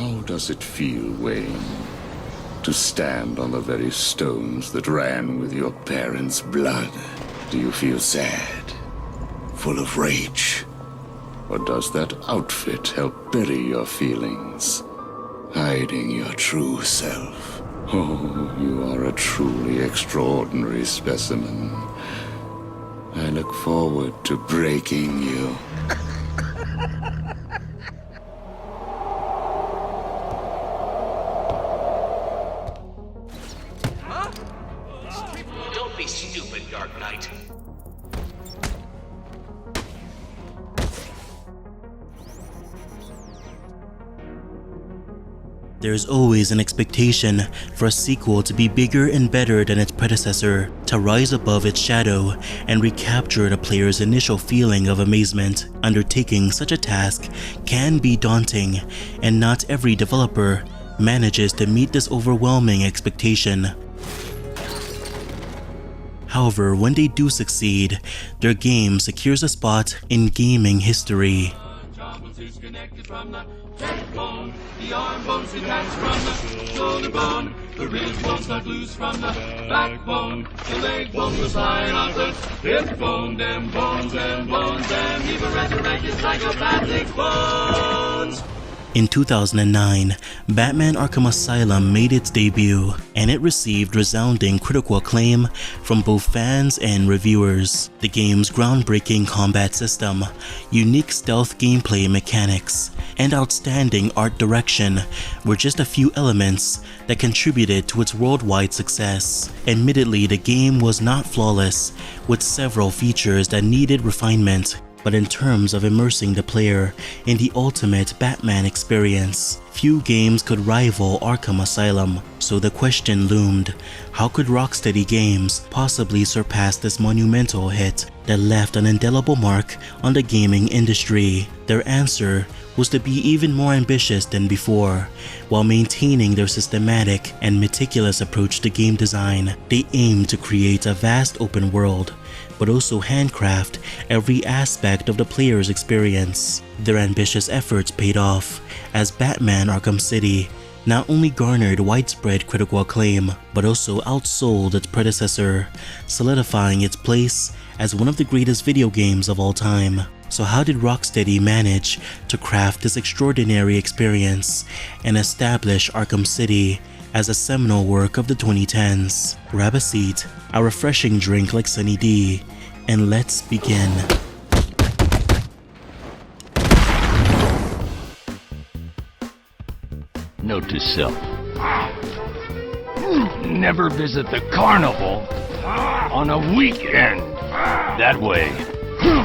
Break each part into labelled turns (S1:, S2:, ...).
S1: How does it feel, Wayne, to stand on the very stones that ran with your parents' blood? Do you feel sad, full of rage? Or does that outfit help bury your feelings, hiding your true self? Oh, you are a truly extraordinary specimen. I look forward to breaking you.
S2: Don't be stupid, Dark Knight.
S3: There's always an expectation for a sequel to be bigger and better than its predecessor, to rise above its shadow and recapture the player's initial feeling of amazement. Undertaking such a task can be daunting, and not every developer manages to meet this overwhelming expectation. However, when they do succeed, their game secures a spot in gaming history.
S4: The arm bones detached from the shoulder bone, the rib bones cut loose from the backbone, the leg bone was lying on the hip bone, them bones, and even resurrected psychopathic bones.
S3: In 2009, Batman Arkham Asylum made its debut, and it received resounding critical acclaim from both fans and reviewers. The game's groundbreaking combat system, unique stealth gameplay mechanics, and outstanding art direction were just a few elements that contributed to its worldwide success. Admittedly, the game was not flawless, with several features that needed refinement. But in terms of immersing the player in the ultimate Batman experience, few games could rival Arkham Asylum. So the question loomed, how could Rocksteady Games possibly surpass this monumental hit that left an indelible mark on the gaming industry? Their answer was to be even more ambitious than before. While maintaining their systematic and meticulous approach to game design, they aimed to create a vast open world, but also handcraft every aspect of the player's experience. Their ambitious efforts paid off, as Batman Arkham City not only garnered widespread critical acclaim, but also outsold its predecessor, solidifying its place as one of the greatest video games of all time. So how did Rocksteady manage to craft this extraordinary experience and establish Arkham City as a seminal work of the 2010s? Grab a seat, a refreshing drink like Sunny D, and let's begin.
S5: Note to self. Never visit the carnival on a weekend. That way,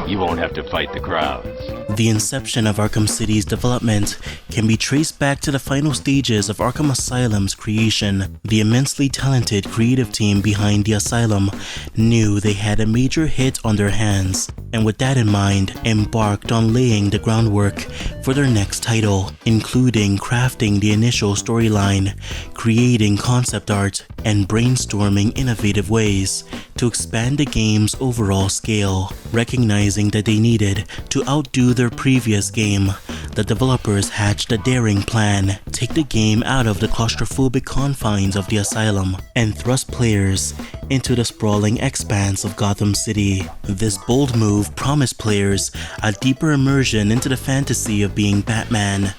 S5: you won't have to fight the crowds.
S3: The inception of Arkham City's development can be traced back to the final stages of Arkham Asylum's creation. The immensely talented creative team behind the asylum knew they had a major hit on their hands, and with that in mind, embarked on laying the groundwork for their next title, including crafting the initial storyline, creating concept art, and brainstorming innovative ways to expand the game's overall scale. Recognizing that they needed to outdo their previous game, the developers hatched a daring plan: take the game out of the claustrophobic confines of the asylum and thrust players into the sprawling expanse of Gotham City. This bold move promised players a deeper immersion into the fantasy of being Batman.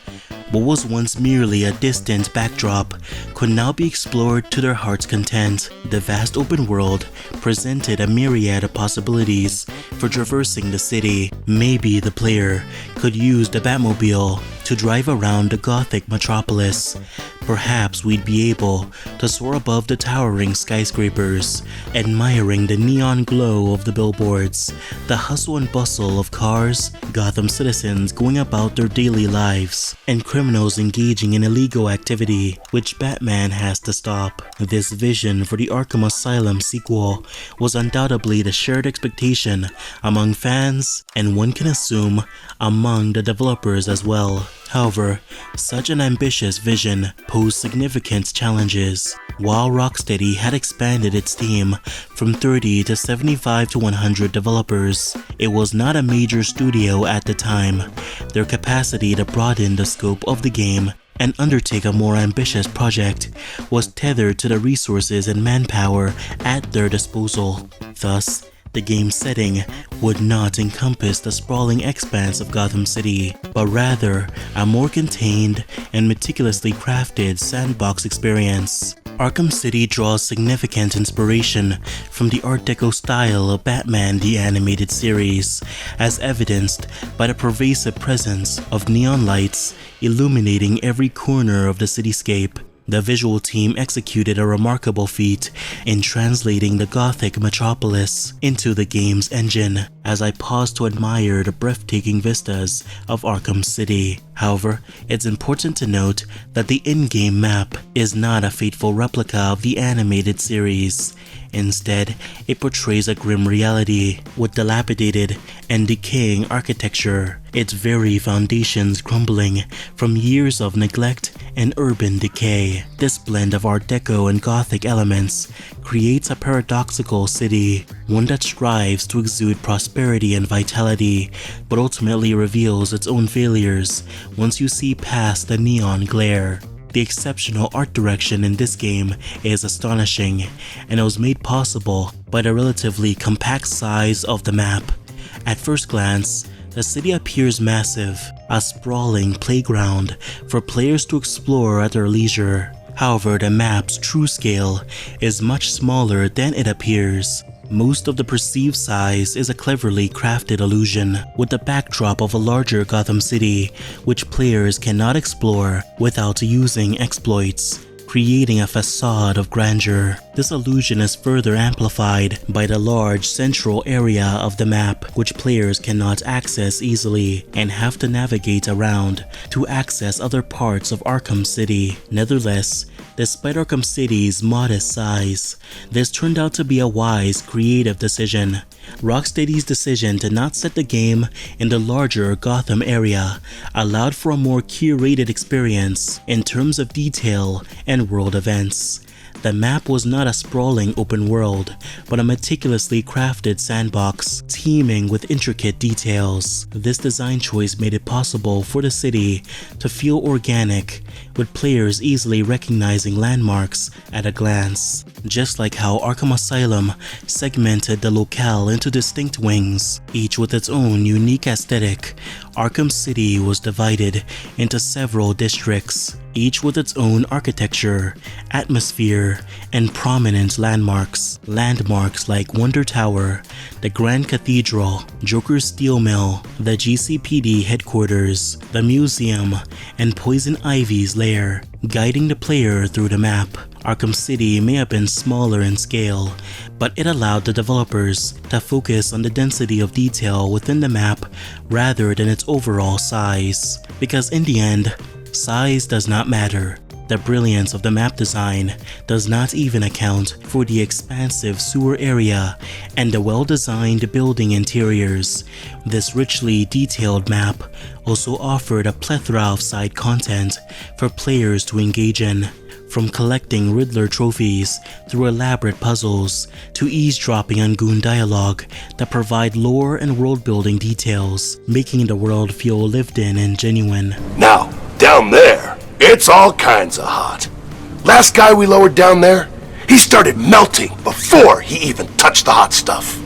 S3: What was once merely a distant backdrop could now be explored to their heart's content. The vast open world presented a myriad of possibilities for traversing the city. Maybe the player could use the Batmobile to drive around the Gothic metropolis. Perhaps we'd be able to soar above the towering skyscrapers, admiring the neon glow of the billboards, the hustle and bustle of cars, Gotham citizens going about their daily lives, and criminals engaging in illegal activity, which Batman has to stop. This vision for the Arkham Asylum sequel was undoubtedly the shared expectation among fans, and one can assume among the developers as well. However, such an ambitious vision posed significant challenges. While Rocksteady had expanded its team from 30 to 75 to 100 developers, it was not a major studio at the time. Their capacity to broaden the scope of the game and undertake a more ambitious project was tethered to the resources and manpower at their disposal. Thus, the game's setting would not encompass the sprawling expanse of Gotham City, but rather a more contained and meticulously crafted sandbox experience. Arkham City draws significant inspiration from the Art Deco style of Batman the Animated Series, as evidenced by the pervasive presence of neon lights illuminating every corner of the cityscape. The visual team executed a remarkable feat in translating the Gothic metropolis into the game's engine, as I paused to admire the breathtaking vistas of Arkham City. However, it's important to note that the in-game map is not a faithful replica of the animated series. Instead, it portrays a grim reality with dilapidated and decaying architecture, its very foundations crumbling from years of neglect and urban decay. This blend of Art Deco and Gothic elements creates a paradoxical city, one that strives to exude prosperity and vitality, but ultimately reveals its own failures once you see past the neon glare. The exceptional art direction in this game is astonishing, and it was made possible by the relatively compact size of the map. At first glance, the city appears massive, a sprawling playground for players to explore at their leisure. However, the map's true scale is much smaller than it appears. Most of the perceived size is a cleverly crafted illusion, with the backdrop of a larger Gotham City, which players cannot explore without using exploits, creating a facade of grandeur. This illusion is further amplified by the large central area of the map, which players cannot access easily and have to navigate around to access other parts of Arkham City. Nevertheless, despite Arkham City's modest size, this turned out to be a wise, creative decision. Rocksteady's decision to not set the game in the larger Gotham area allowed for a more curated experience in terms of detail and world events. The map was not a sprawling open world, but a meticulously crafted sandbox teeming with intricate details. This design choice made it possible for the city to feel organic, with players easily recognizing landmarks at a glance. Just like how Arkham Asylum segmented the locale into distinct wings, each with its own unique aesthetic, Arkham City was divided into several districts, each with its own architecture, atmosphere, and prominent landmarks. Landmarks like Wonder Tower, the Grand Cathedral, Joker's Steel Mill, the GCPD headquarters, the museum, and Poison Ivy's lair, guiding the player through the map. Arkham City may have been smaller in scale, but it allowed the developers to focus on the density of detail within the map rather than its overall size. Because in the end, size does not matter. The brilliance of the map design does not even account for the expansive sewer area and the well-designed building interiors. This richly detailed map also offered a plethora of side content for players to engage in, from collecting Riddler trophies through elaborate puzzles to eavesdropping on goon dialogue that provide lore and world-building details, making the world feel lived in and genuine.
S6: Now, down there, it's all kinds of hot. Last guy we lowered down there, he started melting before he even touched the hot stuff.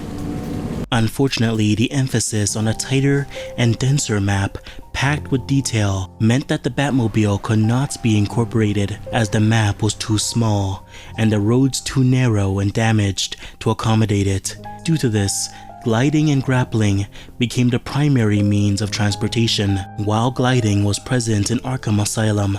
S3: Unfortunately, the emphasis on a tighter and denser map packed with detail meant that the Batmobile could not be incorporated, as the map was too small and the roads too narrow and damaged to accommodate it. Due to this, gliding and grappling became the primary means of transportation. While gliding was present in Arkham Asylum,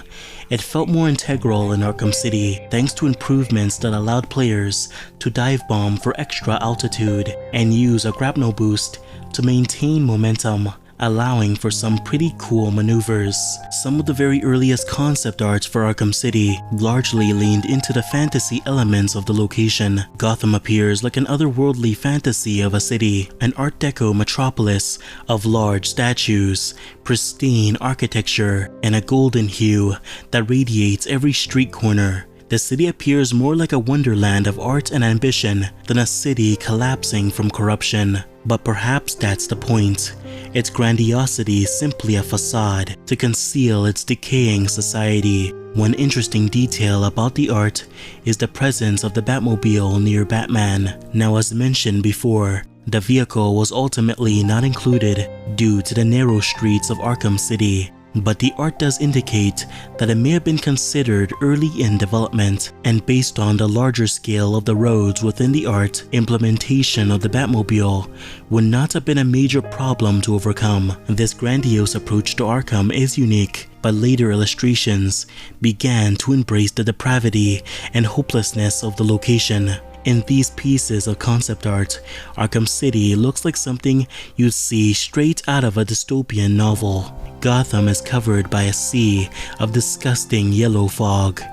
S3: it felt more integral in Arkham City thanks to improvements that allowed players to dive bomb for extra altitude and use a grapnel boost to maintain momentum, allowing for some pretty cool maneuvers. Some of the very earliest concept arts for Arkham City largely leaned into the fantasy elements of the location. Gotham appears like an otherworldly fantasy of a city, an Art Deco metropolis of large statues, pristine architecture, and a golden hue that radiates every street corner. The city appears more like a wonderland of art and ambition than a city collapsing from corruption. But perhaps that's the point. Its grandiosity is simply a facade to conceal its decaying society. One interesting detail about the art is the presence of the Batmobile near Batman. Now, as mentioned before, the vehicle was ultimately not included due to the narrow streets of Arkham City, but the art does indicate that it may have been considered early in development, and based on the larger scale of the roads within the art, implementation of the Batmobile would not have been a major problem to overcome. This grandiose approach to Arkham is unique, but later illustrations began to embrace the depravity and hopelessness of the location. In these pieces of concept art, Arkham City looks like something you'd see straight out of a dystopian novel. Gotham is covered by a sea of disgusting yellow fog.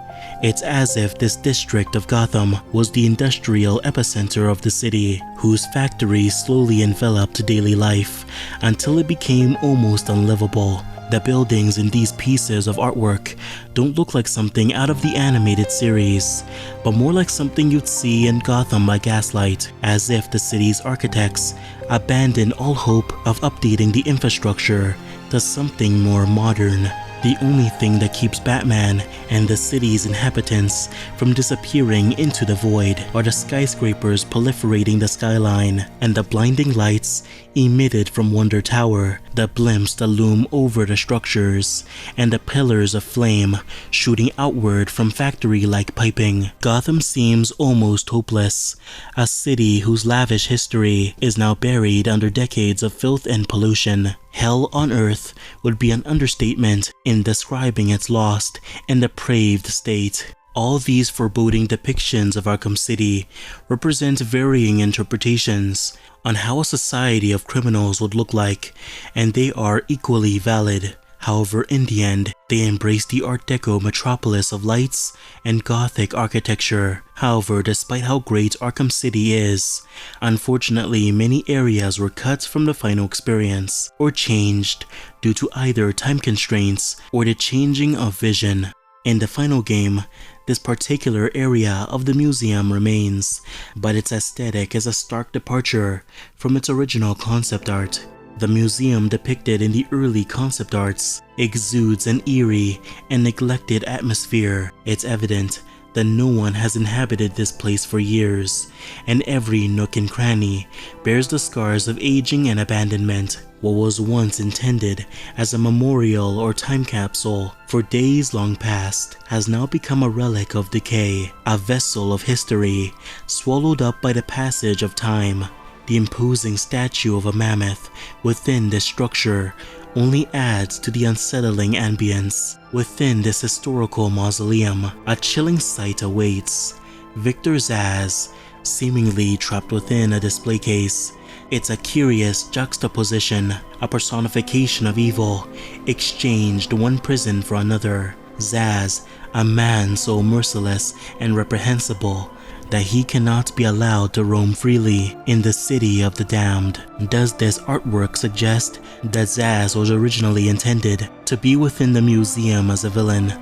S3: It's as if this district of Gotham was the industrial epicenter of the city, whose factories slowly enveloped daily life until it became almost unlivable. The buildings in these pieces of artwork don't look like something out of the animated series, but more like something you'd see in Gotham by Gaslight, as if the city's architects abandoned all hope of updating the infrastructure to something more modern. The only thing that keeps Batman and the city's inhabitants from disappearing into the void are the skyscrapers proliferating the skyline and the blinding lights emitted from Wonder Tower, the blimps that loom over the structures, and the pillars of flame shooting outward from factory-like piping. Gotham seems almost hopeless, a city whose lavish history is now buried under decades of filth and pollution. Hell on Earth would be an understatement in describing its lost and depraved state. All these foreboding depictions of Arkham City represent varying interpretations on how a society of criminals would look like, and they are equally valid. However, in the end, they embrace the Art Deco metropolis of lights and Gothic architecture. However, despite how great Arkham City is, unfortunately many areas were cut from the final experience, or changed due to either time constraints or the changing of vision. In the final game, this particular area of the museum remains, but its aesthetic is a stark departure from its original concept art. The museum depicted in the early concept arts exudes an eerie and neglected atmosphere. It's evident that no one has inhabited this place for years, and every nook and cranny bears the scars of aging and abandonment. What was once intended as a memorial or time capsule for days long past has now become a relic of decay, a vessel of history swallowed up by the passage of time. The imposing statue of a mammoth within this structure only adds to the unsettling ambience. Within this historical mausoleum, a chilling sight awaits. Victor Zsasz, seemingly trapped within a display case. It's a curious juxtaposition, a personification of evil, exchanged one prison for another. Zsasz, a man so merciless and reprehensible that he cannot be allowed to roam freely in the city of the damned. Does this artwork suggest that Zsasz was originally intended to be within the museum as a villain?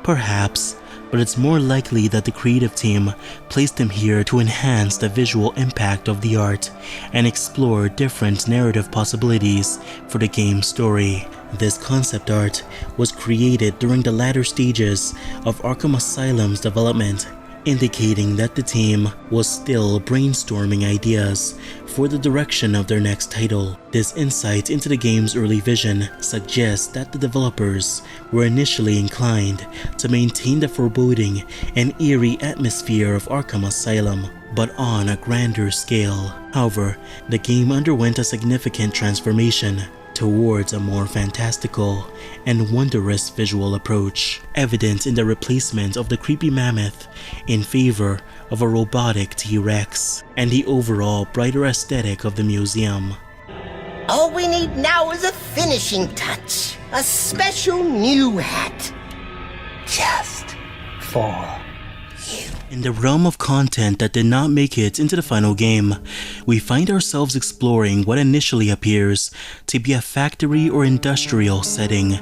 S3: Perhaps, but it's more likely that the creative team placed him here to enhance the visual impact of the art and explore different narrative possibilities for the game's story. This concept art was created during the latter stages of Arkham Asylum's development, indicating that the team was still brainstorming ideas for the direction of their next title. This insight into the game's early vision suggests that the developers were initially inclined to maintain the foreboding and eerie atmosphere of Arkham Asylum, but on a grander scale. However, the game underwent a significant transformation towards a more fantastical and wondrous visual approach, evident in the replacement of the creepy mammoth in favor of a robotic T-Rex, and the overall brighter aesthetic of the museum.
S7: All we need now is a finishing touch, a special new hat. Just for you.
S3: In the realm of content that did not make it into the final game, we find ourselves exploring what initially appears to be a factory or industrial setting.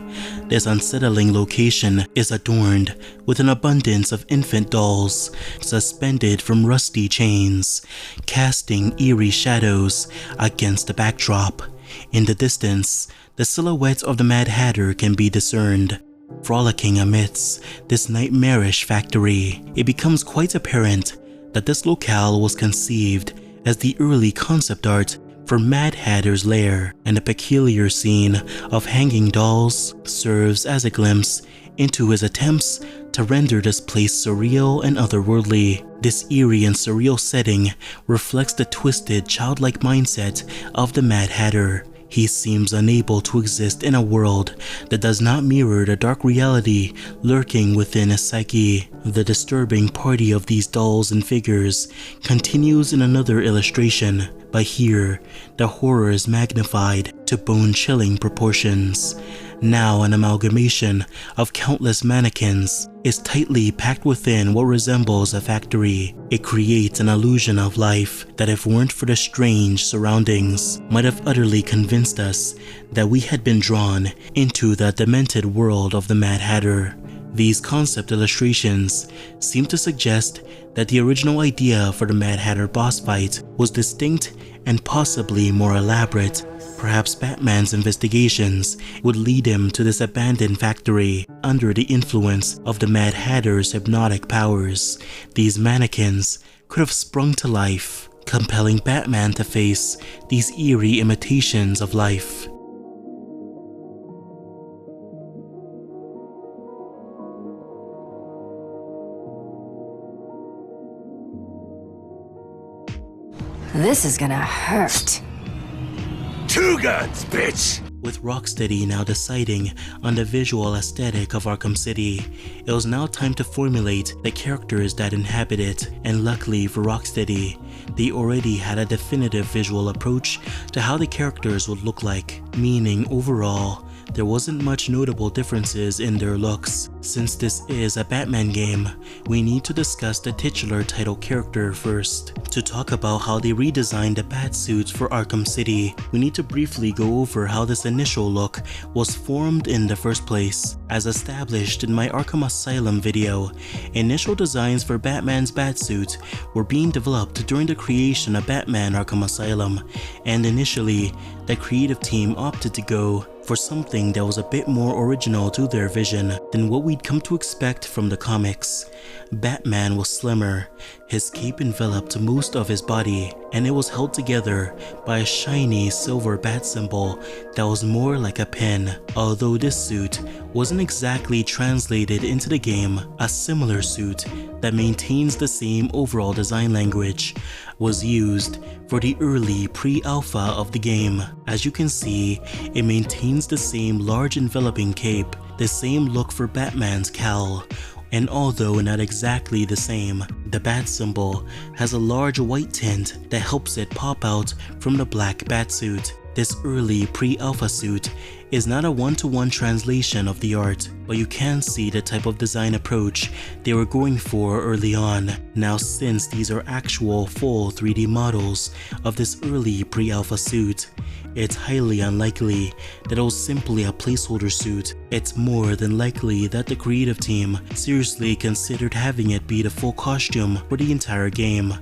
S3: This unsettling location is adorned with an abundance of infant dolls suspended from rusty chains, casting eerie shadows against the backdrop. In the distance, the silhouette of the Mad Hatter can be discerned. Frolicking amidst this nightmarish factory, it becomes quite apparent that this locale was conceived as the early concept art for Mad Hatter's lair, and a peculiar scene of hanging dolls serves as a glimpse into his attempts to render this place surreal and otherworldly. This eerie and surreal setting reflects the twisted, childlike mindset of the Mad Hatter. He seems unable to exist in a world that does not mirror the dark reality lurking within his psyche. The disturbing party of these dolls and figures continues in another illustration, but here, the horror is magnified to bone-chilling proportions. Now an amalgamation of countless mannequins is tightly packed within what resembles a factory. It creates an illusion of life that, if weren't for the strange surroundings, might have utterly convinced us that we had been drawn into the demented world of the Mad Hatter. These concept illustrations seem to suggest that the original idea for the Mad Hatter boss fight was distinct and possibly more elaborate. Perhaps Batman's investigations would lead him to this abandoned factory under the influence of the Mad Hatter's hypnotic powers. These mannequins could have sprung to life, compelling Batman to face these eerie imitations of life.
S8: This is gonna hurt.
S6: Two guns, bitch!
S3: With Rocksteady now deciding on the visual aesthetic of Arkham City, it was now time to formulate the characters that inhabit it, and luckily for Rocksteady, they already had a definitive visual approach to how the characters would look like, meaning overall, there wasn't much notable differences in their looks. Since this is a Batman game, we need to discuss the titular title character first. To talk about how they redesigned the Batsuits for Arkham City, we need to briefly go over how this initial look was formed in the first place. As established in my Arkham Asylum video, initial designs for Batman's Batsuit were being developed during the creation of Batman Arkham Asylum, and initially, the creative team opted to go for something that was a bit more original to their vision than what we'd come to expect from the comics. Batman was slimmer, his cape enveloped most of his body, and it was held together by a shiny silver bat symbol that was more like a pin. Although this suit wasn't exactly translated into the game, a similar suit that maintains the same overall design language was used for the early pre-alpha of the game. As you can see, it maintains the same large enveloping cape, the same look for Batman's cowl, and although not exactly the same, the bat symbol has a large white tint that helps it pop out from the black batsuit. This early pre-alpha suit is not a one-to-one translation of the art, but you can see the type of design approach they were going for early on. Now, since these are actual full 3D models of this early pre-alpha suit, it's highly unlikely that it was simply a placeholder suit. It's more than likely that the creative team seriously considered having it be the full costume for the entire game.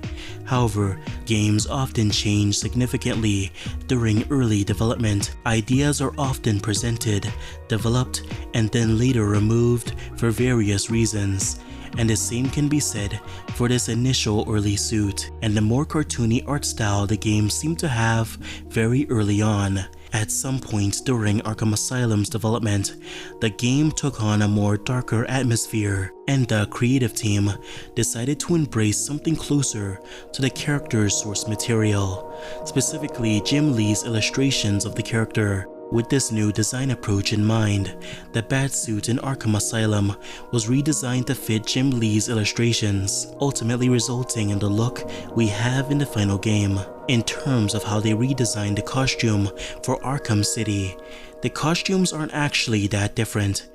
S3: However, games often change significantly during early development. Ideas are often presented, developed, and then later removed for various reasons. And the same can be said for this initial early suit, and the more cartoony art style the game seemed to have very early on. At some point during Arkham Asylum's development, the game took on a more darker atmosphere, and the creative team decided to embrace something closer to the character's source material, specifically Jim Lee's illustrations of the character. With this new design approach in mind, the Batsuit in Arkham Asylum was redesigned to fit Jim Lee's illustrations, ultimately resulting in the look we have in the final game. In terms of how they redesigned the costume for Arkham City, the costumes aren't actually that different.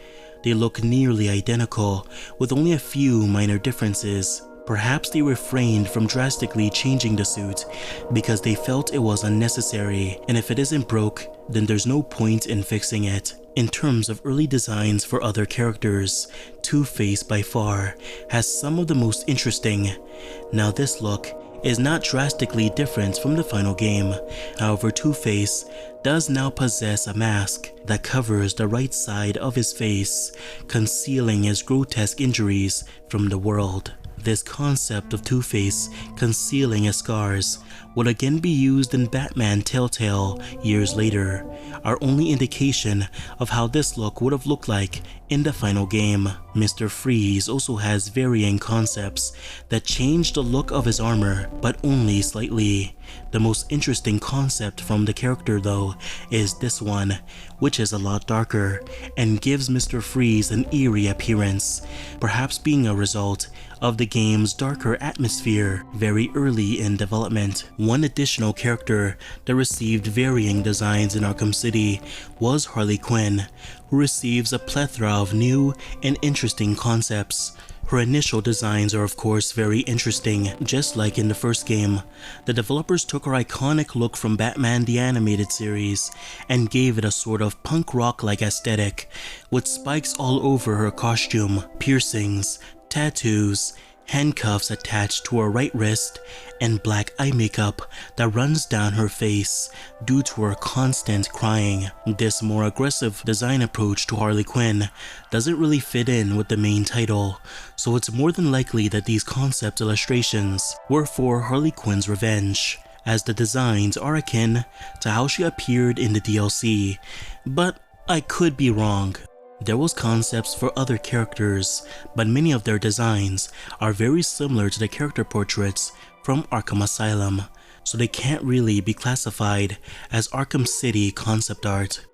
S3: They look nearly identical, with only a few minor differences. Perhaps they refrained from drastically changing the suit because they felt it was unnecessary, and if it isn't broke, then there's no point in fixing it. In terms of early designs for other characters, Two-Face by far has some of the most interesting. Now this look is not drastically different from the final game. However, Two-Face does now possess a mask that covers the right side of his face, concealing his grotesque injuries from the world. This concept of Two-Face concealing his scars would again be used in Batman Telltale years later, our only indication of how this look would have looked like in the final game. Mr. Freeze also has varying concepts that change the look of his armor, but only slightly. The most interesting concept from the character though is this one, which is a lot darker and gives Mr. Freeze an eerie appearance, perhaps being a result of the game's darker atmosphere very early in development. One additional character that received varying designs in Arkham City was Harley Quinn, who receives a plethora of new and interesting concepts. Her initial designs are of course very interesting, just like in the first game. The developers took her iconic look from Batman the Animated Series and gave it a sort of punk rock-like aesthetic, with spikes all over her costume, piercings, tattoos, handcuffs attached to her right wrist, and black eye makeup that runs down her face due to her constant crying. This more aggressive design approach to Harley Quinn doesn't really fit in with the main title, so it's more than likely that these concept illustrations were for Harley Quinn's revenge, as the designs are akin to how she appeared in the DLC, but I could be wrong. There was concepts for other characters, but many of their designs are very similar to the character portraits from Arkham Asylum, so they can't really be classified as Arkham City concept art.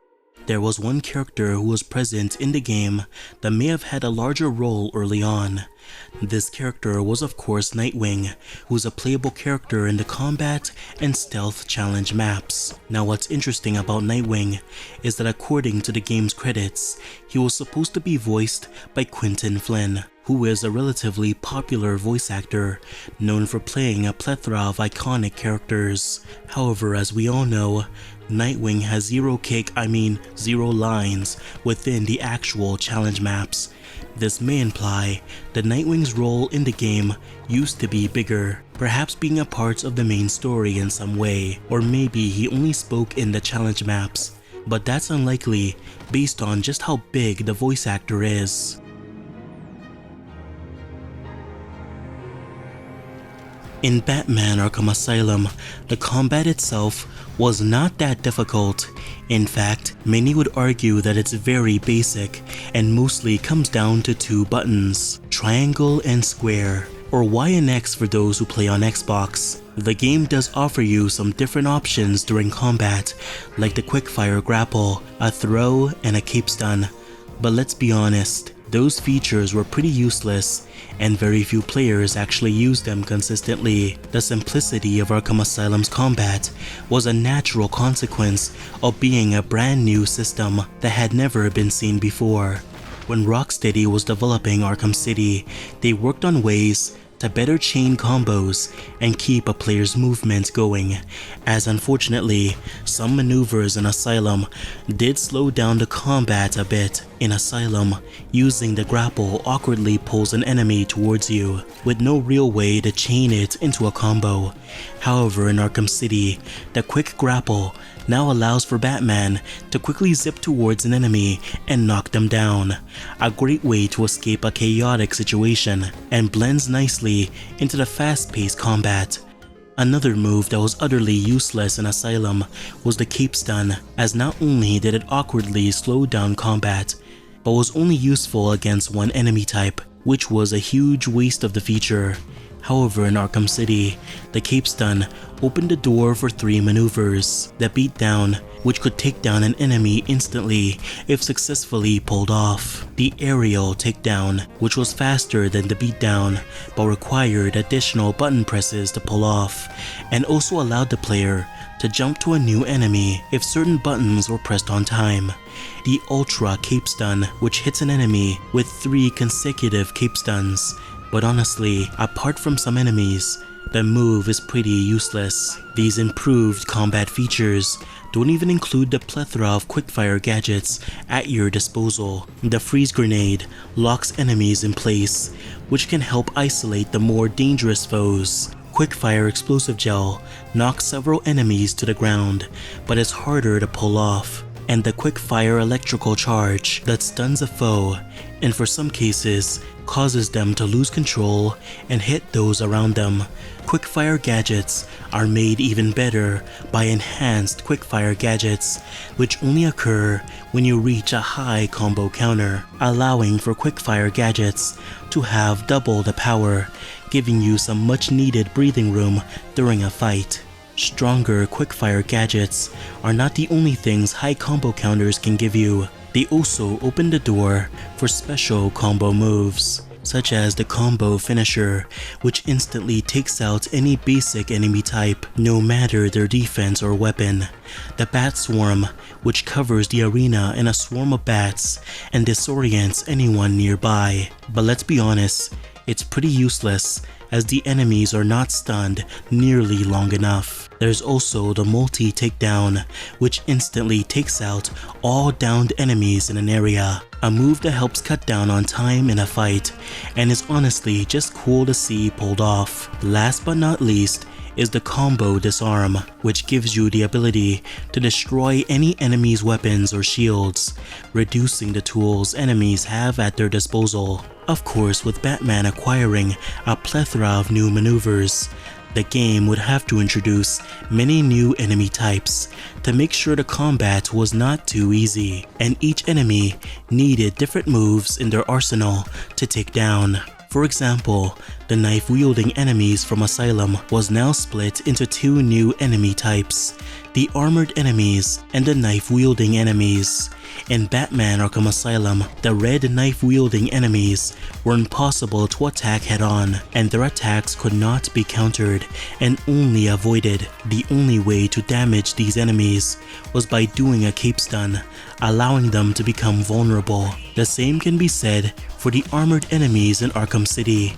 S3: There was one character who was present in the game that may have had a larger role early on. This character was of course Nightwing, who's a playable character in the combat and stealth challenge maps. Now what's interesting about Nightwing is that according to the game's credits, he was supposed to be voiced by Quentin Flynn, who is a relatively popular voice actor known for playing a plethora of iconic characters. However, as we all know, Nightwing has zero lines within the actual challenge maps. This may imply that Nightwing's role in the game used to be bigger, perhaps being a part of the main story in some way, or maybe he only spoke in the challenge maps, but that's unlikely based on just how big the voice actor is. In Batman Arkham Asylum, the combat itself was not that difficult. In fact, many would argue that it's very basic and mostly comes down to two buttons, triangle and square, or Y and X for those who play on Xbox. The game does offer you some different options during combat, like the quickfire grapple, a throw, and a cape stun. But let's be honest, those features were pretty useless, and very few players actually used them consistently. The simplicity of Arkham Asylum's combat was a natural consequence of being a brand new system that had never been seen before. When Rocksteady was developing Arkham City, they worked on ways to better chain combos and keep a player's movement going, as unfortunately, some maneuvers in Asylum did slow down the combat a bit. In Asylum, using the grapple awkwardly pulls an enemy towards you, with no real way to chain it into a combo. However, in Arkham City, the quick grapple now allows for Batman to quickly zip towards an enemy and knock them down, a great way to escape a chaotic situation, and blends nicely into the fast-paced combat. Another move that was utterly useless in Asylum was the cape stun, as not only did it awkwardly slow down combat, but was only useful against one enemy type, which was a huge waste of the feature. However, in Arkham City, the cape stun opened the door for 3 maneuvers: the beatdown, which could take down an enemy instantly if successfully pulled off; the aerial takedown, which was faster than the beatdown but required additional button presses to pull off, and also allowed the player to jump to a new enemy if certain buttons were pressed on time; the ultra cape stun, which hits an enemy with 3 consecutive cape stuns; But honestly, apart from some enemies, the move is pretty useless. These improved combat features don't even include the plethora of quickfire gadgets at your disposal. The freeze grenade locks enemies in place, which can help isolate the more dangerous foes. Quickfire explosive gel knocks several enemies to the ground, but it's harder to pull off. And the quickfire electrical charge that stuns a foe, and for some cases, causes them to lose control and hit those around them. Quickfire gadgets are made even better by enhanced quickfire gadgets, which only occur when you reach a high combo counter, allowing for quickfire gadgets to have double the power, giving you some much needed breathing room during a fight. Stronger quickfire gadgets are not the only things high combo counters can give you. They also open the door for special combo moves, such as the combo finisher, which instantly takes out any basic enemy type, no matter their defense or weapon. The bat swarm, which covers the arena in a swarm of bats and disorients anyone nearby. But let's be honest, it's pretty useless as the enemies are not stunned nearly long enough. There's also the multi-takedown, which instantly takes out all downed enemies in an area, a move that helps cut down on time in a fight and is honestly just cool to see pulled off. Last but not least is the combo disarm, which gives you the ability to destroy any enemy's weapons or shields, reducing the tools enemies have at their disposal. Of course, with Batman acquiring a plethora of new maneuvers, the game would have to introduce many new enemy types to make sure the combat was not too easy, and each enemy needed different moves in their arsenal to take down. For example, the knife-wielding enemies from Asylum was now split into two new enemy types, the armored enemies and the knife-wielding enemies. In Batman Arkham Asylum, the red knife-wielding enemies were impossible to attack head-on, and their attacks could not be countered and only avoided. The only way to damage these enemies was by doing a cape stun, allowing them to become vulnerable. The same can be said for the armored enemies in Arkham City.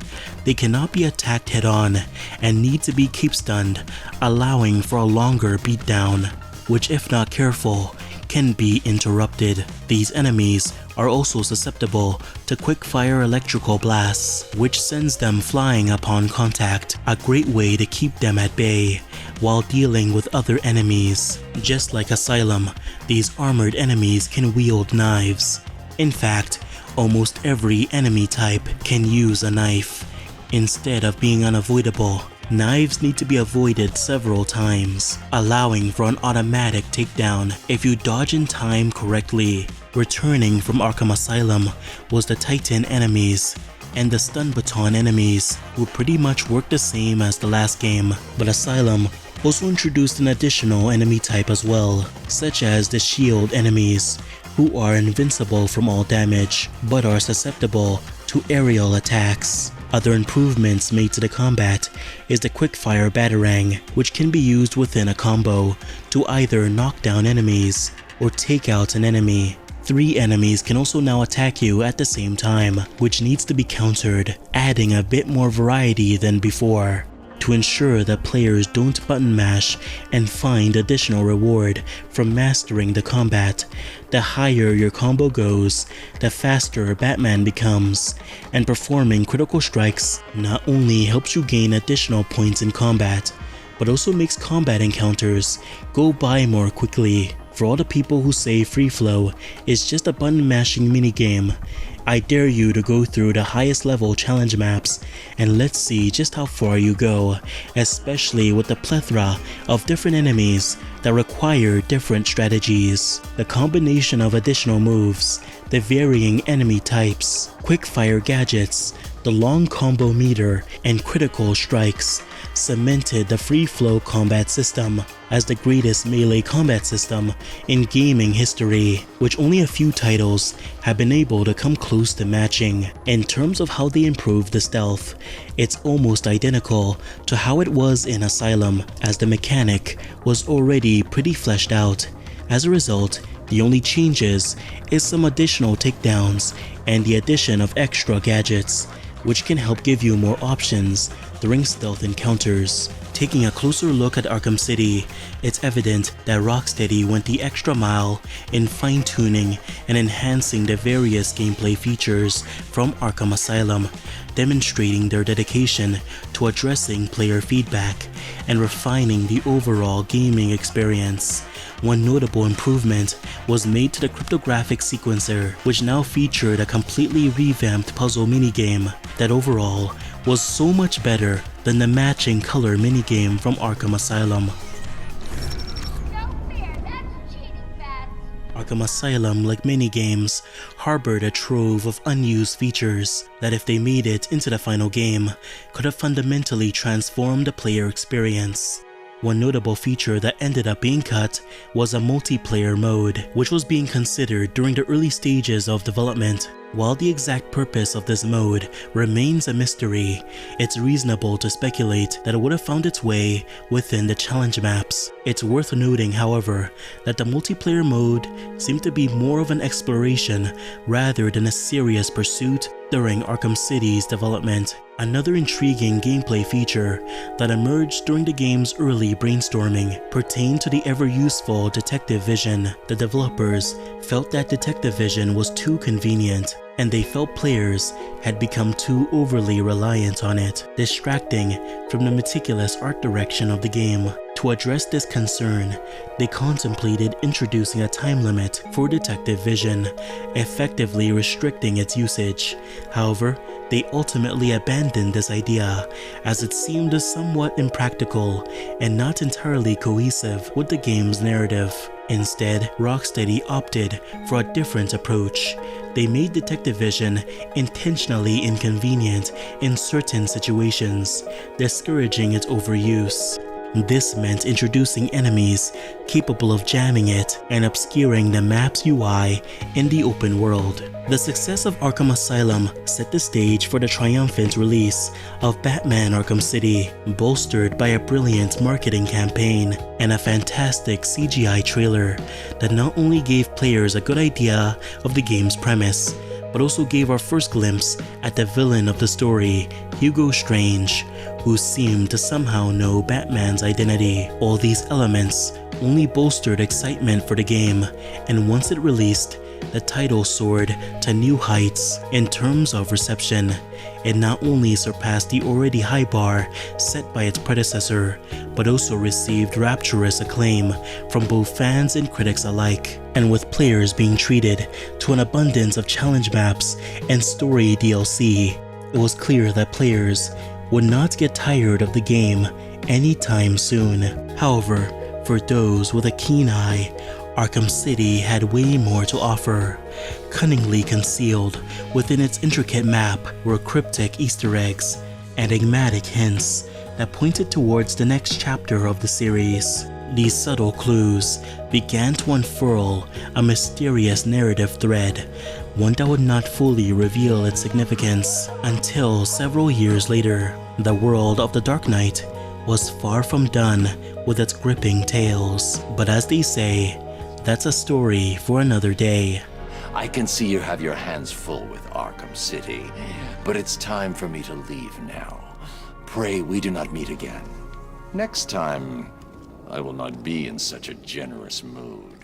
S3: They cannot be attacked head-on and need to be cape stunned, allowing for a longer beatdown, which if not careful, can be interrupted. These enemies are also susceptible to quick-fire electrical blasts, which sends them flying upon contact, a great way to keep them at bay while dealing with other enemies. Just like Asylum, these armored enemies can wield knives. In fact, almost every enemy type can use a knife. Instead of being unavoidable, knives need to be avoided several times, allowing for an automatic takedown if you dodge in time correctly. Returning from Arkham Asylum was the Titan enemies and the stun baton enemies, who pretty much work the same as the last game, but Asylum also introduced an additional enemy type as well, such as the shield enemies, who are invincible from all damage but are susceptible to aerial attacks. Other improvements made to the combat is the quickfire batarang, which can be used within a combo to either knock down enemies or take out an enemy. 3 enemies can also now attack you at the same time, which needs to be countered, adding a bit more variety than before. To ensure that players don't button mash and find additional reward from mastering the combat, the higher your combo goes, the faster Batman becomes, and performing critical strikes not only helps you gain additional points in combat, but also makes combat encounters go by more quickly. For all the people who say free flow is just a button mashing minigame, I dare you to go through the highest level challenge maps and let's see just how far you go, especially with the plethora of different enemies that require different strategies. The combination of additional moves, the varying enemy types, quickfire gadgets, the long combo meter, and critical strikes cemented the free flow combat system as the greatest melee combat system in gaming history, which only a few titles have been able to come close to matching. In terms of how they improved the stealth, it's almost identical to how it was in Asylum, as the mechanic was already pretty fleshed out. As a result, the only changes is some additional takedowns and the addition of extra gadgets. which can help give you more options during stealth encounters. Taking a closer look at Arkham City, it's evident that Rocksteady went the extra mile in fine-tuning and enhancing the various gameplay features from Arkham Asylum, demonstrating their dedication to addressing player feedback and refining the overall gaming experience. One notable improvement was made to the cryptographic sequencer, which now featured a completely revamped puzzle minigame that overall was so much better than the matching color minigame from Arkham Asylum. Arkham Asylum, like many games, harbored a trove of unused features that, if they made it into the final game, could have fundamentally transformed the player experience. One notable feature that ended up being cut was a multiplayer mode, which was being considered during the early stages of development. While the exact purpose of this mode remains a mystery, it's reasonable to speculate that it would have found its way within the challenge maps. It's worth noting, however, that the multiplayer mode seemed to be more of an exploration rather than a serious pursuit during Arkham City's development. Another intriguing gameplay feature that emerged during the game's early brainstorming pertained to the ever-useful detective vision. The developers felt that detective vision was too convenient, and they felt players had become too overly reliant on it, distracting from the meticulous art direction of the game. To address this concern, they contemplated introducing a time limit for detective vision, effectively restricting its usage. However, they ultimately abandoned this idea as it seemed somewhat impractical and not entirely cohesive with the game's narrative. Instead, Rocksteady opted for a different approach. They made detective vision intentionally inconvenient in certain situations, discouraging its overuse. This meant introducing enemies capable of jamming it and obscuring the map's UI in the open world. The success of Arkham Asylum set the stage for the triumphant release of Batman Arkham City, bolstered by a brilliant marketing campaign and a fantastic CGI trailer that not only gave players a good idea of the game's premise, but also gave our first glimpse at the villain of the story, Hugo Strange, who seemed to somehow know Batman's identity. All these elements only bolstered excitement for the game, and once it released, the title soared to new heights in terms of reception. It not only surpassed the already high bar set by its predecessor, but also received rapturous acclaim from both fans and critics alike. And with players being treated to an abundance of challenge maps and story DLC, it was clear that players would not get tired of the game anytime soon. However, for those with a keen eye, Arkham City had way more to offer. Cunningly concealed within its intricate map were cryptic Easter eggs, enigmatic hints that pointed towards the next chapter of the series. These subtle clues began to unfurl a mysterious narrative thread, one that would not fully reveal its significance until several years later. The world of the Dark Knight was far from done with its gripping tales, but as they say, that's a story for another day.
S9: I can see you have your hands full with Arkham City, but it's time for me to leave now. Pray we do not meet again. Next time, I will not be in such a generous mood.